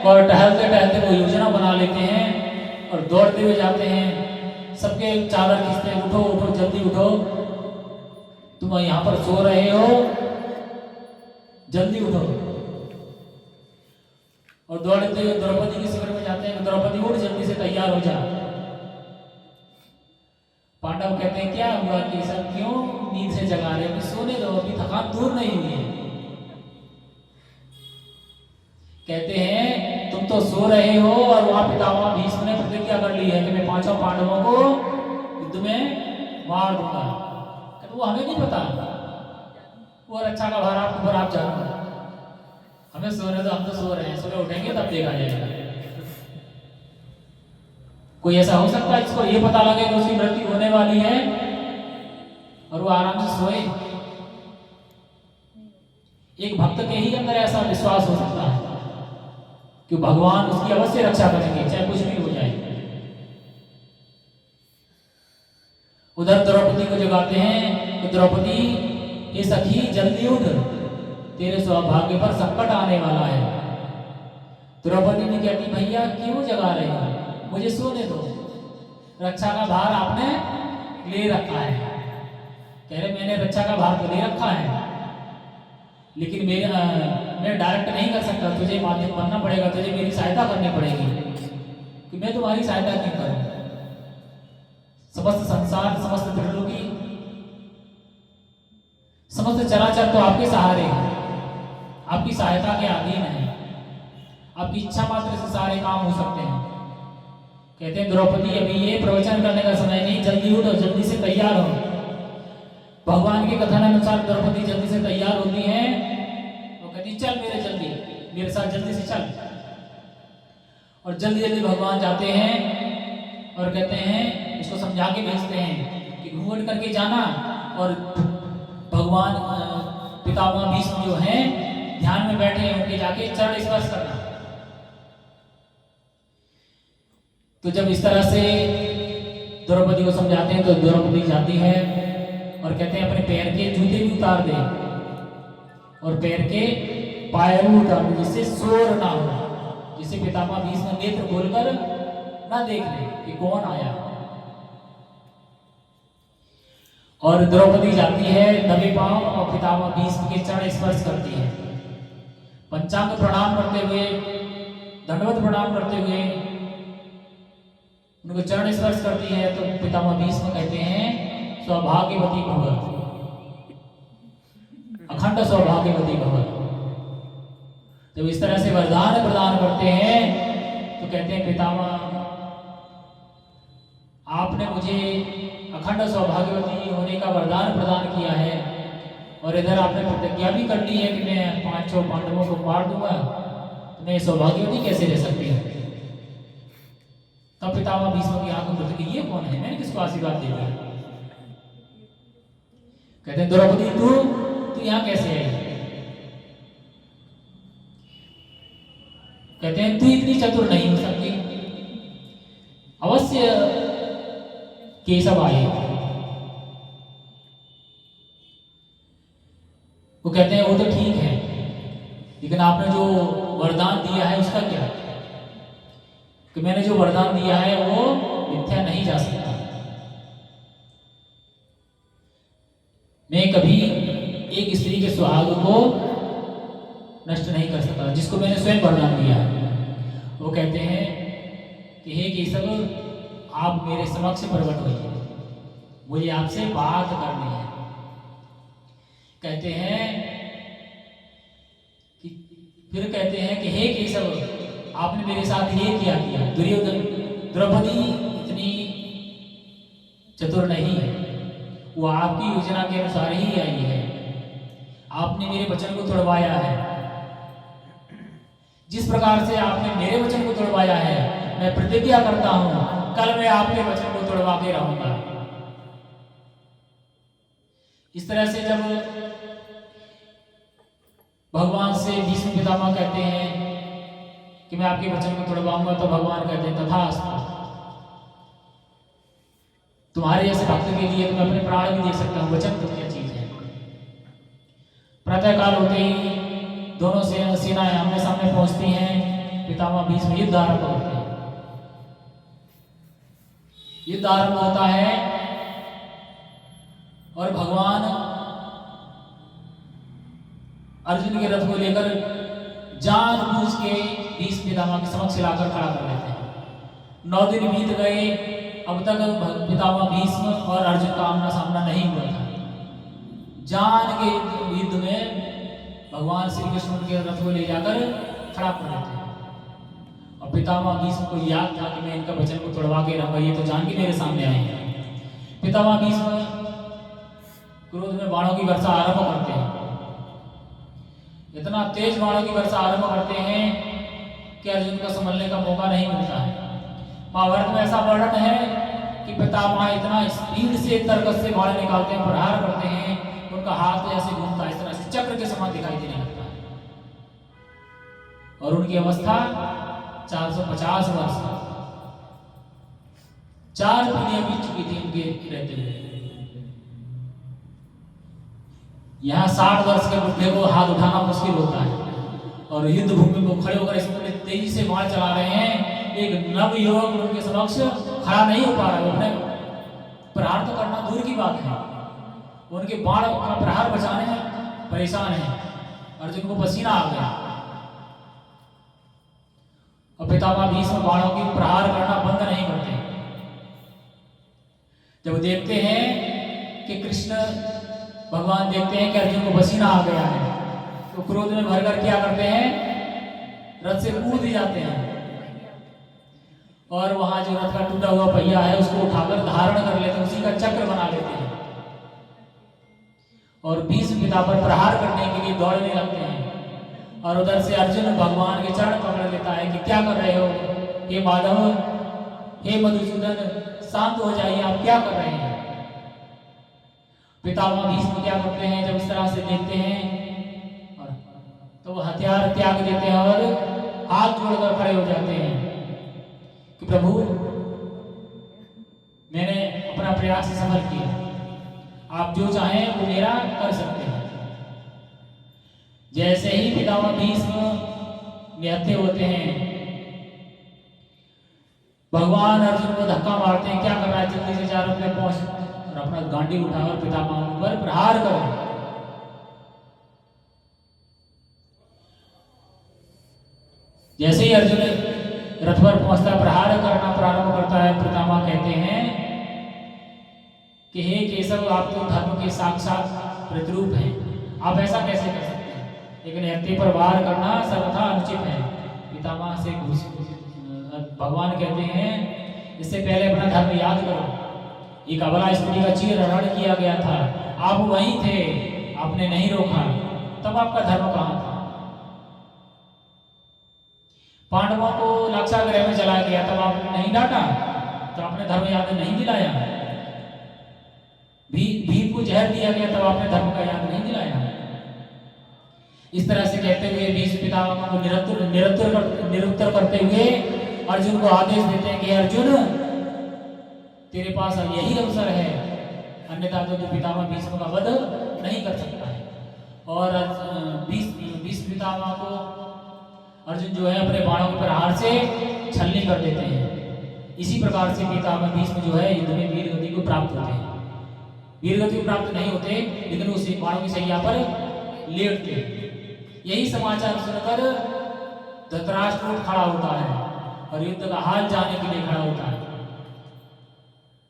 और टहलते टहलते वो योजना बना लेते हैं और दौड़ते हुए जाते हैं। सबके चादर खींचते हैं, उठो उठो जल्दी उठो, तुम यहाँ पर सो रहे हो, जल्दी उठो। और दौड़ते द्रौपदी के शिविर में जाते हैं, द्रौपदी उठ जल्दी से तैयार हो जा। पांडव कहते हैं क्या हुआ कि सब क्यों नींद से जगा रहे हो, अभी सोने दो, अभी थकान दूर नहीं हुई है। कहते हैं तुम तो सो रहे हो और वहां पितामह भीष्म ने प्रतिज्ञा कर ली है कि मैं पांचों पांडवों को युद्ध में मार दूंगा। वो हमें नहीं पता, वो रक्षा का भार आपके ऊपर, आप जानो, हमें सोने दो, हम तो सो रहे हैं, सुबह उठेंगे तब देखा जाएगा। कोई ऐसा हो सकता है जिसको ये पता लगे कि उसकी मृत्यु होने वाली है और वो आराम से सोए? एक भक्त के ही अंदर ऐसा विश्वास हो सकता है कि भगवान उसकी अवश्य रक्षा करेंगे, चाहे कुछ भी हो जाए। उधर द्रौपदी को जगाते हैं कि द्रौपदी ये सखी जल्दी उठ, तेरे सौभाग्य पर संकट आने वाला है। द्रौपदी ने कहती भैया क्यों जगा रहे हो, मुझे सोने दो, रक्षा का भार आपने ले रखा है। कह रहे मैंने रक्षा का भार तो ले रखा है, लेकिन मैं डायरेक्ट नहीं कर सकता, तुझे माध्यम बनना पड़ेगा, तुझे मेरी सहायता करनी पड़ेगी। कि मैं तुम्हारी सहायता क्यों करूं, समस्त संसार, समस्त त्रिलोकी, समस्त चराचर तो आपके सहारे हैं, आपकी सहायता के अधीन है, आपकी इच्छा मात्र से सारे काम हो सकते हैं। कहते हैं द्रौपदी अभी ये प्रवचन करने का समय नहीं, जल्दी उठो, जल्दी से तैयार हो। भगवान के कथन अनुसार द्रौपदी जल्दी से तैयार होती है और कहती चल मेरे साथ जल्दी से चल। और जल्दी जल्दी भगवान जाते हैं और कहते हैं, इसको समझा के भेजते हैं कि घूंघट करके जाना और भगवान पितामह भीष्म जो हैं ध्यान में बैठे हैं, उनके जाके चरण स्पर्श करना। तो जब इस तरह से द्रौपदी को समझाते हैं तो द्रौपदी जाती है और कहते हैं अपने पैर के जूते भी उतार दे और पैर के पायरू उतार दे, जिससे शोर ना हो, जिससे पितामह भीष्म नेत्र खोलकर ना देख ले कि कौन आया। और द्रौपदी जाती है दबे पांव और पितामह भीष्म के चरण स्पर्श करती है, पंचांग प्रणाम करते हुए, दंडवत प्रणाम करते हुए उनको चरण स्पर्श करती है। तो पितामह भीष्म कहते हैं सौभाग्यवती भव, अखंड सौभाग्यवती भव। जब इस तरह से वरदान प्रदान करते हैं तो कहते हैं पितामह आपने मुझे अखंड सौभाग्यवती होने का वरदान प्रदान किया है और इधर आपने प्रतिज्ञा भी कर ली है कि मैं पांचों पांडवों को मार दूंगा, तो मैं सौभाग्यवती कैसे रह सकती हूँ? तब पितामह भीष्म की आंखों में कि ये कौन है, मैंने किसको आशीर्वाद दे दिया? कहते हैं द्रौपदी तू यहाँ कैसे आई? कहते हैं तू इतनी चतुर नहीं हो सकती, अवश्य केशव आए। वो कहते हैं वो तो ठीक है, लेकिन आपने जो वरदान दिया है उसका क्या? कि मैंने जो वरदान दिया है वो मिथ्या नहीं जा सकता। मैं कभी एक स्त्री के सुहाग को नष्ट नहीं कर सकता, जिसको मैंने स्वयं वरदान दिया है। वो कहते हैं कि हे केशव आप मेरे समक्ष प्रकट होइए, मुझे आपसे बात करनी है। कहते हैं कि फिर कहते हैं कि हे केशव आपने मेरे साथ ये किया दुर्योधन, द्रौपदी इतनी चतुर नहीं है, वो आपकी योजना के अनुसार ही आई है, आपने मेरे वचन को तोड़वाया है। जिस प्रकार से आपने मेरे वचन को तोड़वाया है, मैं प्रतिज्ञा करता हूं कल मैं आपके वचन को तोड़वा के रहूंगा। इस तरह से जब भगवान से भीष्म पितामह कहते हैं कि मैं आपके वचन को तोड़वाऊंगा, तो भगवान कहते हैं तथास्तु, तुम्हारे जैसे भक्त के लिए तो मैं अपने प्राण भी दे सकता हूं, वचन तो क्या चीज है। प्रातः काल होते ही दोनों सेनाएं आमने सामने पहुंचती हैं पितामह भीष्म युद्ध आरंभ करते हैं। युद्ध आरंभ होता है और भगवान अर्जुन के रथ को लेकर जानबूझ के भीष्म पितामह के समक्ष लाकर खड़ा कर देते हैं। 9 दिन बीत गए, अब तक पितामह भीष्म और अर्जुन का आमना सामना नहीं हुआ था। जान के युद्ध में भगवान श्री कृष्ण के रथ को ले जाकर खड़ा कर देते हैं। और पितामह भीष्म को याद था कि मैं इनका वचन को तोड़वा के रहूंगा, ये तो जान के मेरे सामने आए हैं। पितामह भीष्म क्रोध में बाणों की वर्षा आरंभ करते हैं। इतना तेज बाणों की वर्षा आरंभ करते हैं कि अर्जुन को संभलने का मौका नहीं मिलता है। महाभारत में ऐसा वर्णन है कि पितामह इतना स्पीड से तरकस से बाण निकालते हैं, प्रहार करते हैं, उनका हाथ जैसे घूमता है, इस तरह से चक्र के समान दिखाई देने लगता है। और उनकी अवस्था 450 वर्ष, 4 पीढ़ियां बीत चुकी थी उनके रहते हुए। यहाँ 60 वर्ष के बुढ़े को हाथ उठाना मुश्किल होता है और युद्ध भूमि को खड़े होकर इसमें तेजी से बाण चला रहे हैं। एक नव युवक उनके समक्ष खड़ा नहीं हो पा रहा है। उन्हें प्रहार तो करना दूर की बात है, उनके बाण का प्रहार बचाने में परेशान है। अर्जुन को पसीना आ गया और पितामह भीष्म बाणों की प्रहार करना बंद नहीं करते। जब देखते हैं कि कृष्ण भगवान देखते हैं कि अर्जुन को पसीना आ गया है, तो क्रोध में भरकर क्या करते हैं, रथ से कूद जाते हैं और वहां जो रथ का टूटा हुआ पहिया है उसको उठाकर धारण कर लेते हैं, उसी का चक्र बना लेते हैं और भीष्म पिता पर प्रहार करने के लिए दौड़ने लगते हैं। और उधर से अर्जुन भगवान के चरण पकड़ लेता है कि क्या कर रहे हो, हे माधव, हे मधुसूदन, शांत हो जाइए, आप क्या कर रहे हैं। पितामह भीष्म क्या करते हैं, जब इस तरह से देखते हैं तो वो हथियार त्याग देते हैं और हाथ जोड़कर खड़े हो जाते हैं कि प्रभु, मैंने अपना प्रयास सफल किया, आप जो चाहें वो मेरा कर सकते हैं। जैसे ही पितामह भीष्म निहत्थे होते हैं, भगवान अर्जुन को धक्का मारते हैं, क्या कर रहा है, जल्दी से चारों पे पहुंच, और अपना गांडी उठाकर पितामह पर प्रहार करें। जैसे ही अर्जुन रथ पर पहुंचता, प्रहार करना प्रारंभ करता है, पितामह कहते हैं कि हे केशव, आप तो धर्म के साक्षात प्रतिरूप हैं, आप ऐसा कैसे कर सकते हैं, लेकिन हत्या पर वार करना सर्वथा अनुचित है। पितामह से भगवान कहते हैं, इससे पहले अपना धर्म याद करो, एक अबला स्त्री का चीरहरण किया गया था, आप वहीं थे, आपने नहीं रोका, तब आपका धर्म कहां था। पांडवों को लाक्षागृह में जलाया गया, तब आपने नहीं डांटा, तो आपने धर्म याद नहीं दिलाया। भीम को जहर दिया गया, तब आपने धर्म का याद नहीं दिलाया। इस तरह से कहते हुए भीष्म पितामह को निरुत्तर करते हुए अर्जुन को आदेश देते हैं कि अर्जुन, तेरे पास अब यही अवसर है, अन्यथा तो पितामह भीष्म का वध नहीं कर सकता है। और भीष्म पितामह को अर्जुन जो है अपने बाणों के प्रहार से छलनी कर देते हैं। इसी प्रकार से पितामह भीष्म जो है युद्ध में वीर गति को प्राप्त होते हैं। वीर गति को प्राप्त नहीं होते, लेकिन उस बाणों की सैया पर लेटते। यही समाचार सुनकर धृतराष्ट्र उठ खड़ा होता है और युद्ध का हाल जानने के लिए खड़ा होता है।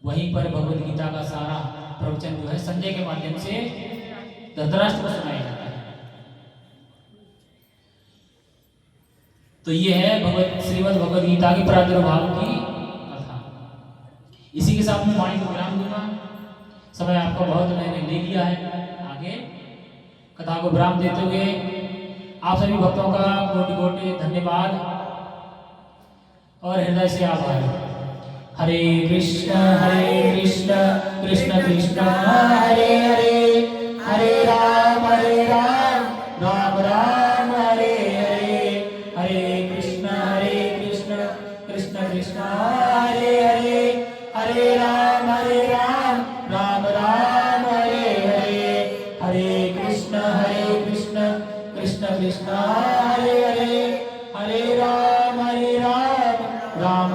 वहीं पर भगवद गीता का सारा प्रवचन जो है संजय के माध्यम से धृतराष्ट्र को सुनाया जाता है। तो ये है श्रीमद् भगवद गीता की प्रादुर्भाव की कथा। इसी के साथ में वाणी को विराम दूंगा, समय आपका बहुत मैंने ले लिया है। आगे कथा को विराम देते हुए आप सभी भक्तों का कोटि कोटि धन्यवाद और हृदय से आभार। हरे कृष्ण कृष्ण कृष्ण हरे हरे, हरे राम राम राम हरे हरे, हरे कृष्ण कृष्ण कृष्ण हरे हरे, हरे राम राम राम हरे हरे, हरे कृष्ण कृष्ण कृष्ण हरे हरे, हरे राम राम